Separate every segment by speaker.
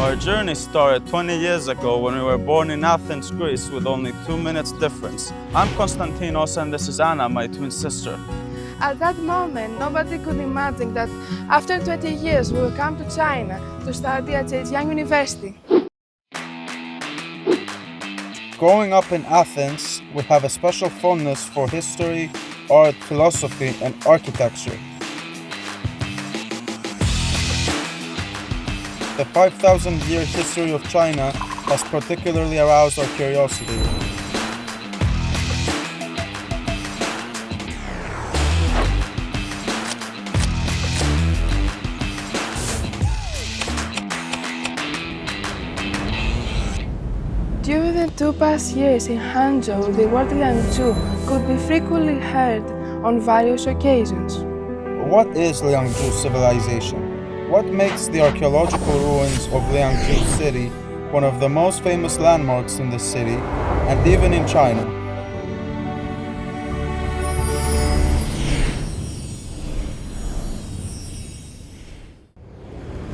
Speaker 1: Our journey started 20 years ago when we were born in Athens, Greece, with only 2 minutes difference. I'm Konstantinos and this is Anna, my twin sister.
Speaker 2: At that moment, nobody could imagine that after 20 years we will come to China to study at Liangzhu University.
Speaker 1: Growing up in Athens, we have a special fondness for history, art, philosophy, and architecture. The 5,000-year history of China has particularly aroused our curiosity.
Speaker 2: During the 2 past years in Hangzhou, the word Liangzhu could be frequently heard on various occasions.
Speaker 1: What is Liangzhu civilization? What makes the archaeological ruins of Liangzhu city one of the most famous landmarks in the city and even in China?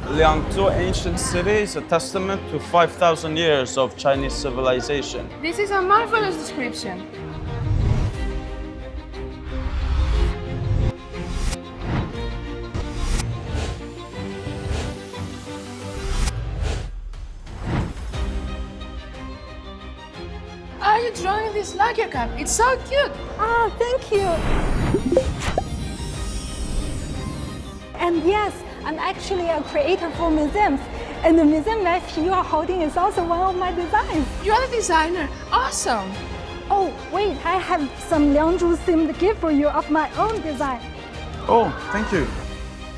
Speaker 1: Liangzhu ancient city is a testament to 5,000 years of Chinese civilization.
Speaker 2: This is a marvelous description. Are you drawing this lacquer cup? It's so cute!
Speaker 3: Ah, thank you! And yes, I'm actually a creator for museums, and the museum map you are holding is also one of my designs.
Speaker 2: You're the designer! Awesome!
Speaker 3: Oh, wait, I have some Liangzhu themed gift for you of my own design.
Speaker 1: Oh, thank you.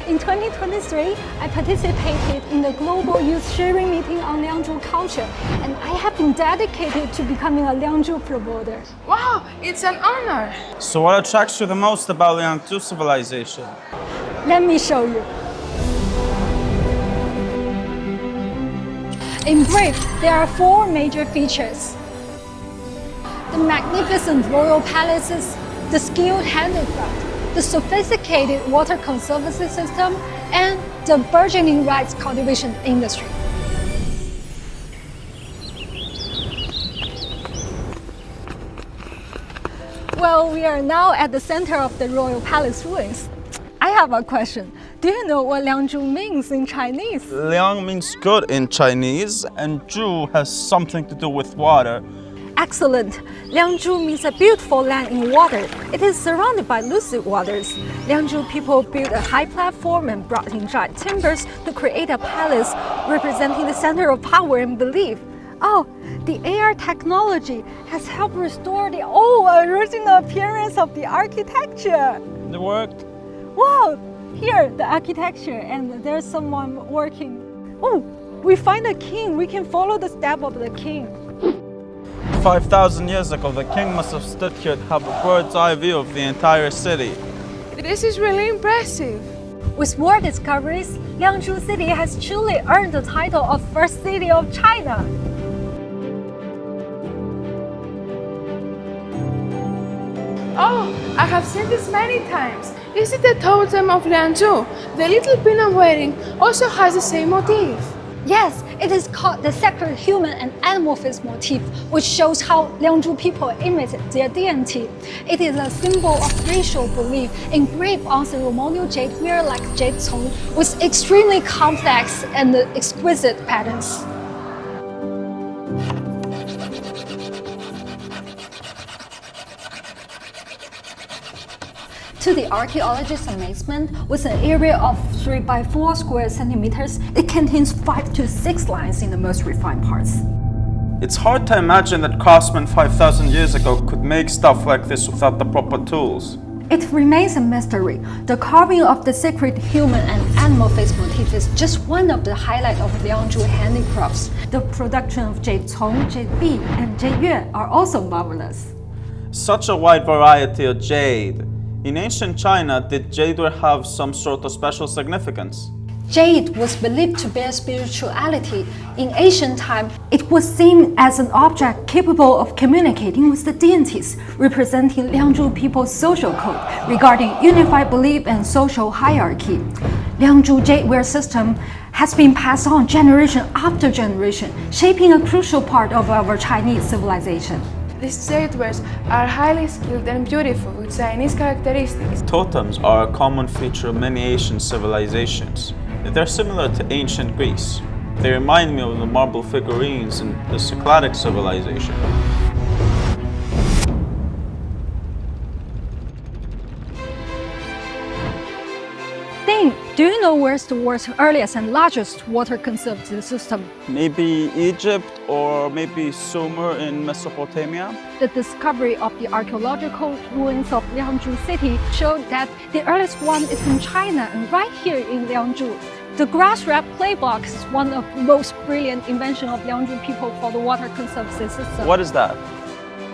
Speaker 3: In 2023, I participated in the Global Youth Sharing Meeting on Liangzhu culture, and I have been dedicated to becoming a Liangzhu promoter.
Speaker 2: Wow, it's an honor!
Speaker 1: So what attracts you the most about Liangzhu civilization?
Speaker 3: Let me show you. In brief, there are 4 major features: the magnificent royal palaces, the skilled handicraft, the sophisticated water conservancy system, and the burgeoning rice cultivation industry. Well, we are now at the center of the royal palace ruins. I have a question. Do you know what Liangzhu means in Chinese?
Speaker 1: Liang means good in Chinese, and Zhu has something to do with water.
Speaker 3: Excellent! Liangzhu means a beautiful land in water. It is surrounded by lucid waters. Liangzhu people built a high platform and brought in giant timbers to create a palace representing the center of power and belief. Oh, the AR technology has helped restore the old original appearance of the architecture.
Speaker 1: It worked.
Speaker 3: Wow! Here, the architecture, and there's someone working. Oh, we find a king. We can follow the step of the king.
Speaker 1: 5,000 years ago, the king must have stood here to have a bird's eye view of the entire city.
Speaker 2: This is really impressive.
Speaker 3: With more discoveries, Liangzhu City has truly earned the title of First City of China.
Speaker 2: Oh, I have seen this many times. Is it the totem of Liangzhu? The little pin I'm wearing also has the same motif.
Speaker 3: Yes, it is called the sacred human and animal face motif, which shows how Liangzhu people imitate their deity. It is a symbol of racial belief engraved on ceremonial jade mirror like jade cong with extremely complex and exquisite patterns. To the archaeologists' amazement, with an area of 3 by 4 square centimeters, it contains 5 to 6 lines in the most refined parts.
Speaker 1: It's hard to imagine that craftsmen 5,000 years ago could make stuff like this without the proper tools.
Speaker 3: It remains a mystery. The carving of the sacred human and animal face motif is just one of the highlights of Liangzhu handicrafts. The production of jade cong, jade bi, and jade yue are also marvelous.
Speaker 1: Such a wide variety of jade. In ancient China, did jade have some sort of special significance?
Speaker 3: Jade was believed to bear spirituality. In ancient time, it was seen as an object capable of communicating with the deities, representing Liangzhu people's social code regarding unified belief and social hierarchy. Liangzhu jadeware system has been passed on generation after generation, shaping a crucial part of our Chinese civilization.
Speaker 2: These jadewares are highly skilled and beautiful with Chinese characteristics.
Speaker 4: Totems are a common feature of many Asian civilizations. They're similar to ancient Greece. They remind me of the marble figurines in the Cycladic civilization.
Speaker 3: Ding, do you know where's the world's earliest and largest water conservancy system?
Speaker 4: Maybe Egypt or maybe Sumer in Mesopotamia?
Speaker 3: The discovery of the archaeological ruins of Liangzhu city showed that the earliest one is in China and right here in Liangzhu. The grass-wrapped clay box is one of the most brilliant inventions of Liangzhu people for the water conservancy system.
Speaker 4: What is that?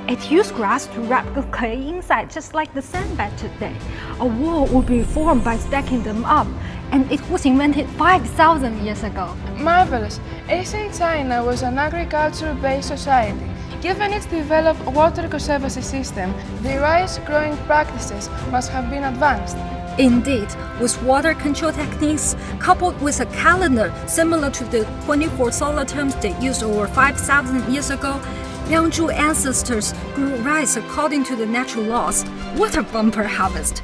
Speaker 3: It used grass to wrap the clay inside, just like the sandbag today. A wall would be formed by stacking them up, and it was invented 5,000 years ago.
Speaker 2: Marvelous! Ancient China was an agriculture-based society. Given its developed water conservancy system, the rice-growing practices must have been advanced.
Speaker 3: Indeed, with water control techniques coupled with a calendar similar to the 24 solar terms they used over 5,000 years ago, Liangzhu ancestors grew rice according to the natural laws. What a bumper harvest!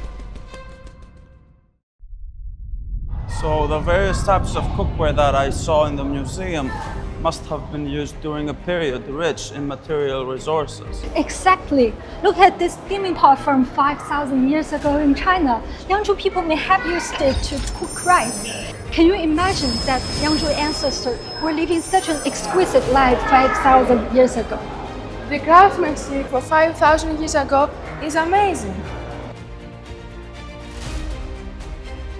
Speaker 4: So the various types of cookware that I saw in the museum must have been used during a period rich in material resources.
Speaker 3: Exactly. Look at this steaming pot from 5,000 years ago in China. Liangzhu people may have used it to cook rice. Can you imagine that Liangzhu ancestors were living such an exquisite life 5,000 years ago?
Speaker 2: The craftsmanship for 5,000 years ago is amazing.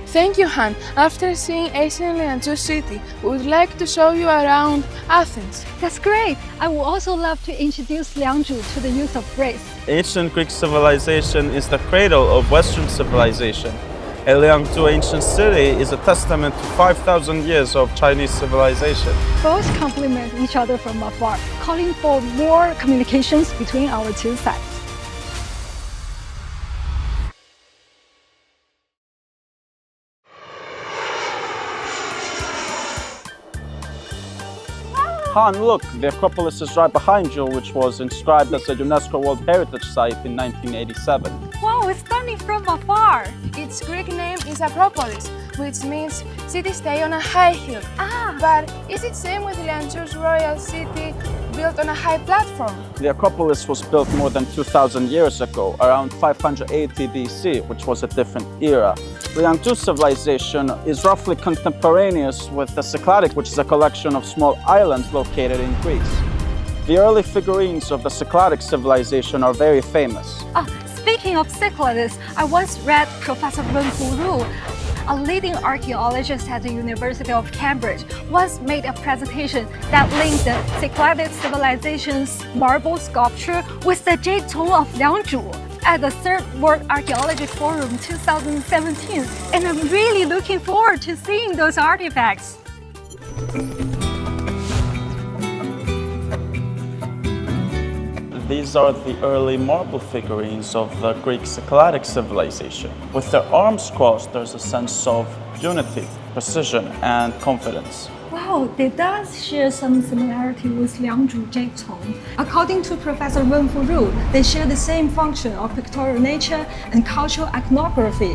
Speaker 2: Thank you, Han. After seeing ancient Liangzhu city, we would like to show you around Athens.
Speaker 3: That's great. I would also love to introduce Liangzhu to the use of race.
Speaker 4: Ancient Greek civilization is the cradle of Western civilization. A Liangzhu ancient city is a testament to 5,000 years of Chinese civilization.
Speaker 3: Both complement each other from afar, calling for more communications between our two sides.
Speaker 4: Han, look, the Acropolis is right behind you, which was inscribed as a UNESCO World Heritage Site in 1987.
Speaker 3: Wow, it's stunning from afar.
Speaker 2: Its Greek name is Acropolis, which means city-stay on a high hill. But is it same with Liangzhu's royal city built on a high platform?
Speaker 4: The Acropolis was built more than 2,000 years ago, around 580 BC, which was a different era. Liangzhu civilization is roughly contemporaneous with the Cycladic, which is a collection of small islands located in Greece. The early figurines of the Cycladic civilization are very famous.
Speaker 3: Speaking of Cyclades, I once read Professor Wen Ru, a leading archaeologist at the University of Cambridge, once made a presentation that linked the Cycladic civilization's marble sculpture with the jade tomb of Liangzhu at the Third World Archaeology Forum 2017, and I'm really looking forward to seeing those artifacts.
Speaker 4: These are the early marble figurines of the Greek Cycladic civilization. With their arms crossed, there's a sense of unity, precision, and confidence.
Speaker 3: Wow, they does share some similarity with Liangzhu jade tomb. According to Professor Wen Ru, they share the same function of pictorial nature and cultural iconography.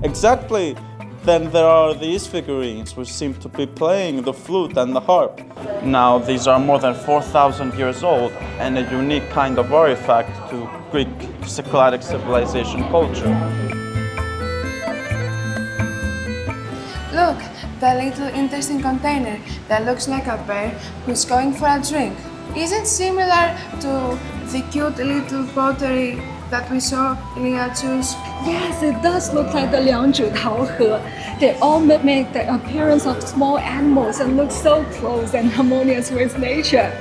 Speaker 4: Exactly. Then there are these figurines which seem to be playing the flute and the harp. Now these are more than 4,000 years old and a unique kind of artifact to Greek Cycladic civilization culture.
Speaker 2: Look, the little interesting container that looks like a bear who's going for a drink. Isn't similar to the cute little pottery that we saw in Liangzhu's?
Speaker 3: Yes, it does look like the Liangzhu Taohe. They all mimic the appearance of small animals and look so close and harmonious with nature.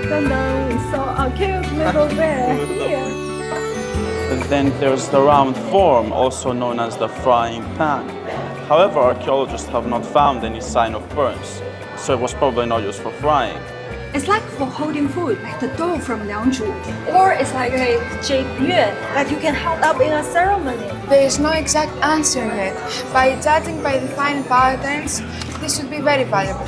Speaker 3: Dun dun, we saw a cute little bear here.
Speaker 4: And then there's the round form, also known as the frying pan. However, archaeologists have not found any sign of burns, so it was probably not used for frying.
Speaker 3: It's like for holding food, like the dough from Liangzhu. Or it's like a jade yue that you can hold up in a ceremony.
Speaker 2: There is no exact answer yet. By judging by the fine patterns, this should be very valuable.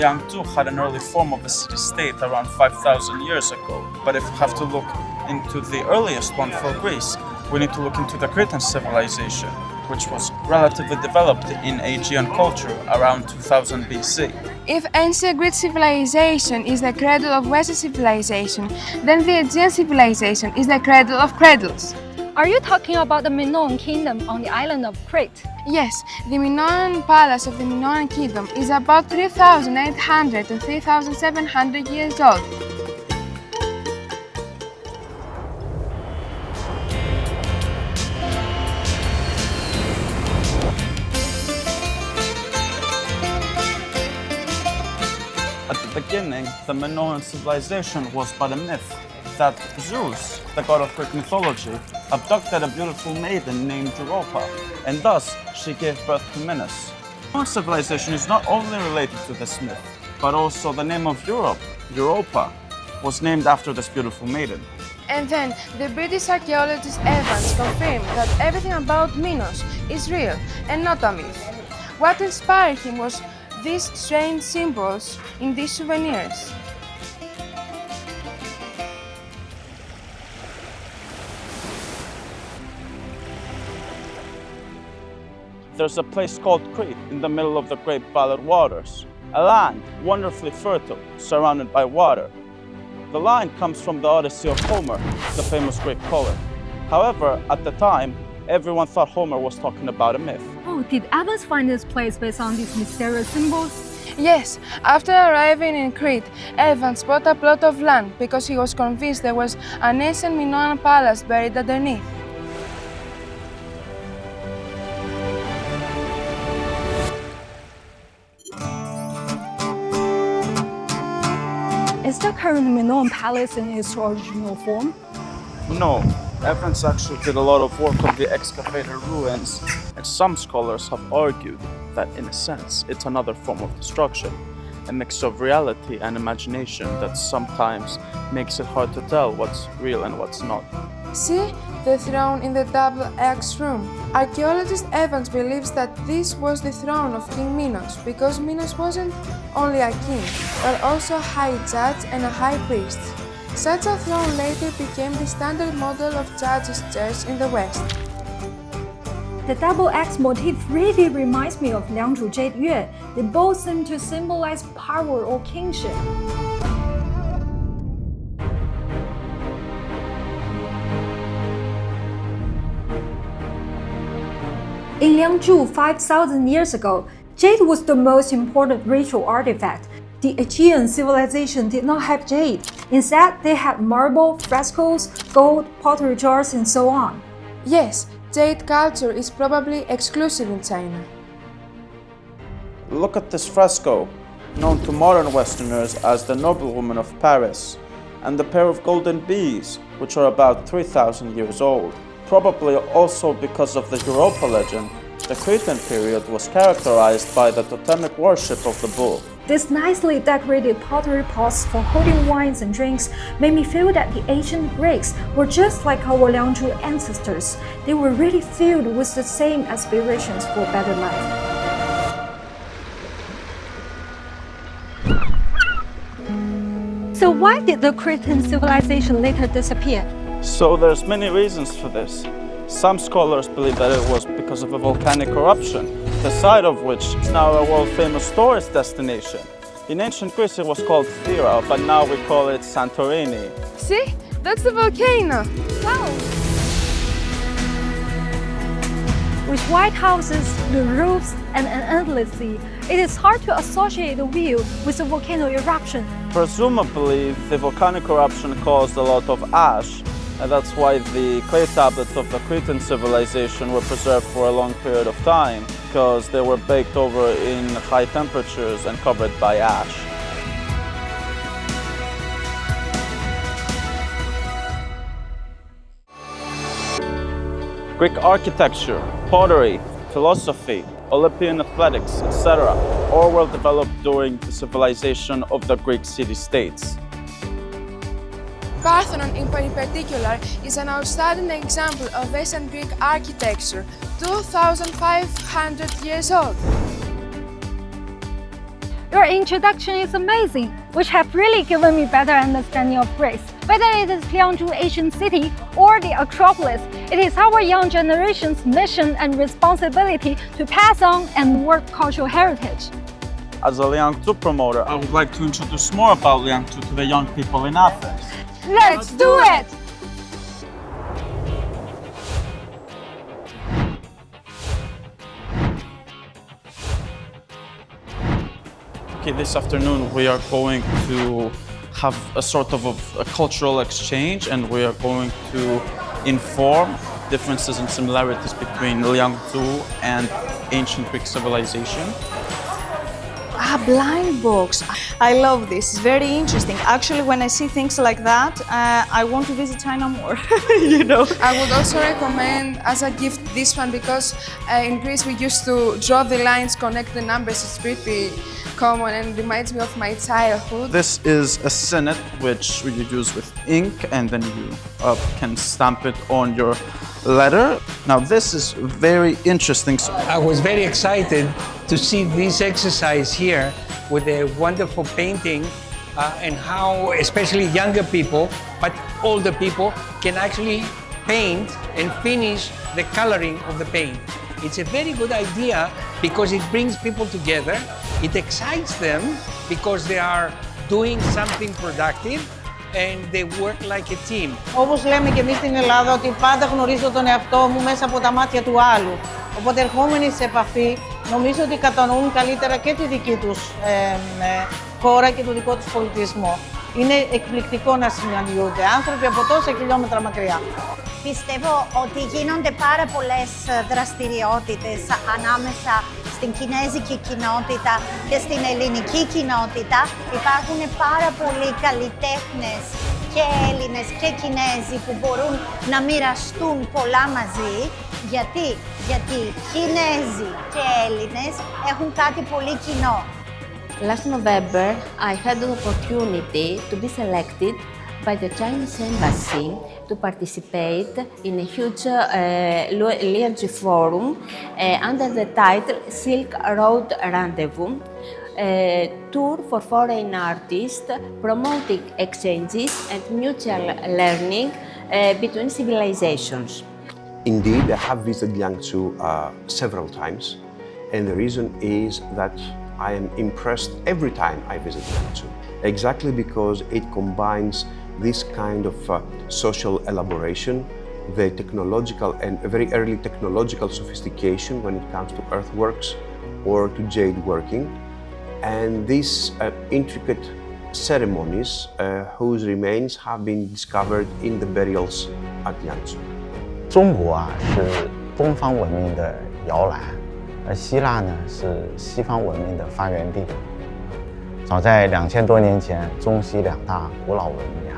Speaker 4: Liangzhu had an early form of a city-state around 5,000 years ago. But if we have to look into the earliest one for Greece, we need to look into the Cretan civilization, which was relatively developed in Aegean culture around 2000 BC.
Speaker 2: If ancient Greek civilization is the cradle of Western civilization, then the Aegean civilization is the cradle of cradles.
Speaker 3: Are you talking about the Minoan kingdom on the island of Crete?
Speaker 2: Yes, the Minoan palace of the Minoan kingdom is about 3,800 to 3,700 years old.
Speaker 4: At the beginning, the Minoan civilization was but a myth that Zeus, the god of Greek mythology, abducted a beautiful maiden named Europa, and thus she gave birth to Minos. Minoan civilization is not only related to this myth, but also the name of Europe, Europa, was named after this beautiful maiden.
Speaker 2: And then the British archaeologist Evans confirmed that everything about Minos is real and not a myth. What inspired him was these strange symbols in these souvenirs.
Speaker 4: There's a place called Crete in the middle of the Great Ballad Waters, a land wonderfully fertile, surrounded by water. The line comes from the Odyssey of Homer, the famous Greek poet. However, at the time, everyone thought Homer was talking about a myth.
Speaker 3: Oh, did Evans find this place based on these mysterious symbols?
Speaker 2: Yes, after arriving in Crete, Evans bought a plot of land because he was convinced there was an ancient Minoan palace buried underneath.
Speaker 3: Is the current Minoan palace in its original form?
Speaker 4: No, Evans actually did a lot of work on the excavated ruins, and some scholars have argued that, in a sense, it's another form of destruction, a mix of reality and imagination that sometimes makes it hard to tell what's real and what's not.
Speaker 2: See the throne in the double X room. Archaeologist Evans believes that this was the throne of King Minos because Minos wasn't only a king, but also a high judge and a high priest. Such a throne later became the standard model of judges' chairs in the West.
Speaker 3: The double X motif really reminds me of Liangzhu jade yue. They both seem to symbolize power or kingship. In Liangzhu 5,000 years ago, jade was the most important ritual artifact. The Aegean civilization did not have jade. Instead, they had marble, frescoes, gold, pottery jars, and so on.
Speaker 2: Yes, jade culture is probably exclusive in China.
Speaker 4: Look at this fresco, known to modern Westerners as the Noblewoman of Paris, and the pair of golden bees, which are about 3,000 years old. Probably also because of the Europa legend, the Cretan period was characterized by the totemic worship of the bull.
Speaker 3: These nicely decorated pottery pots for holding wines and drinks made me feel that the ancient Greeks were just like our Liangzhu ancestors. They were really filled with the same aspirations for a better life. So why did the Cretan civilization later disappear?
Speaker 4: So there's many reasons for this. Some scholars believe that it was because of a volcanic eruption, the site of which is now a world-famous tourist destination. In ancient Greece it was called Thera, but now we call it Santorini.
Speaker 2: See? That's the volcano!
Speaker 3: Wow! With white houses, the roofs, and an endless sea, it is hard to associate the view with a volcano eruption.
Speaker 4: Presumably, the volcanic eruption caused a lot of ash, And that's why the clay tablets of the Cretan civilization were preserved for a long period of time, because they were baked over in high temperatures and covered by ash. Greek architecture, pottery, philosophy, Olympian athletics, etc. all were developed during the civilization of the Greek city-states.
Speaker 2: Parthenon in particular is an outstanding example of ancient Greek architecture, 2,500 years old.
Speaker 3: Your introduction is amazing, which have really given me better understanding of Greece. Whether it is Liangzhu ancient city or the Acropolis, it is our young generation's mission and responsibility to pass on and work cultural heritage.
Speaker 4: As a Liangzhu promoter, I would like to introduce more about Liangzhu to the young people in Athens.
Speaker 3: Let's do it!
Speaker 4: Okay, this afternoon we are going to have a sort of a cultural exchange, and we are going to inform differences and similarities between Liangzhu and ancient Greek civilization.
Speaker 5: A blind box. I love this. It's very interesting. Actually, when I see things like that, I want to visit China more, you know.
Speaker 2: I would also recommend as a gift this one because in Greece we used to draw the lines, connect the numbers. It's pretty common and reminds me of my childhood.
Speaker 4: This is a signet which you use with ink, and then you can stamp it on your letter. Now this is very interesting.
Speaker 6: I was very excited to see this exercise here with a wonderful painting and how especially younger people, but older people, can actually paint and finish the coloring of the paint. It's a very good idea because it brings people together, it excites them because they are doing something productive and they work like a team.
Speaker 7: Όπως λέμε και εμείς στην Ελλάδα, ότι πάντα γνωρίζω τον εαυτό μου μέσα από τα μάτια του άλλου. Οπότε ερχόμενοι σε επαφή, νομίζω ότι κατανοούν καλύτερα και τη δική τους χώρα και το δικό τους πολιτισμό. Είναι εκπληκτικό να συναντιούνται άνθρωποι από τόσα χιλιόμετρα μακριά.
Speaker 8: Πιστεύω ότι γίνονται πάρα πολλές δραστηριότητες ανάμεσα στην κινέζικη κοινότητα και στην ελληνική κοινότητα. Υπάρχουν πάρα πολλοί καλλιτέχνες και Έλληνες και Κινέζοι που μπορούν να μοιραστούν πολλά μαζί. Γιατί Κινέζοι και Έλληνες έχουν κάτι πολύ κοινό.
Speaker 9: Last November, I had the opportunity to be selected by the Chinese embassy to participate in a huge Liangzhu forum under the title Silk Road Rendezvous, a tour for foreign artists promoting exchanges and mutual learning between civilizations.
Speaker 10: Indeed, I have visited Liangzhu several times, and the reason is that I am impressed every time I visit Liangzhu, exactly because it combines this kind of social elaboration, the technological and very early technological sophistication when it comes to earthworks or to jade working, and these intricate ceremonies whose remains have been discovered in the burials at Liangzhu.
Speaker 11: 中国啊是东方文明的摇篮，而希腊呢是西方文明的发源地。早在2000多年前，中西两大古老文明啊，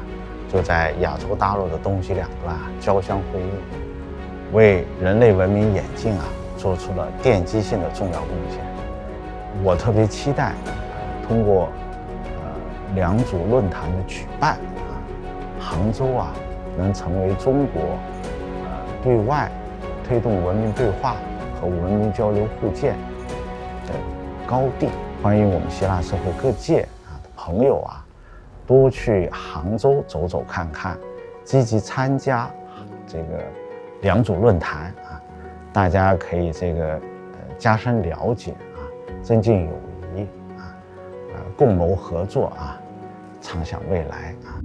Speaker 11: 就在亚洲大陆的东西两端交相辉映，为人类文明演进啊做出了奠基性的重要贡献。我特别期待通过良渚论坛的举办啊，杭州啊能成为中国对外推动文明对话和文明交流互鉴的高地。欢迎我们希腊社会各界的朋友啊，多去杭州走走看看，积极参加这个良渚论坛啊，大家可以加深了解啊，增进友谊啊，共谋合作啊，畅想未来啊。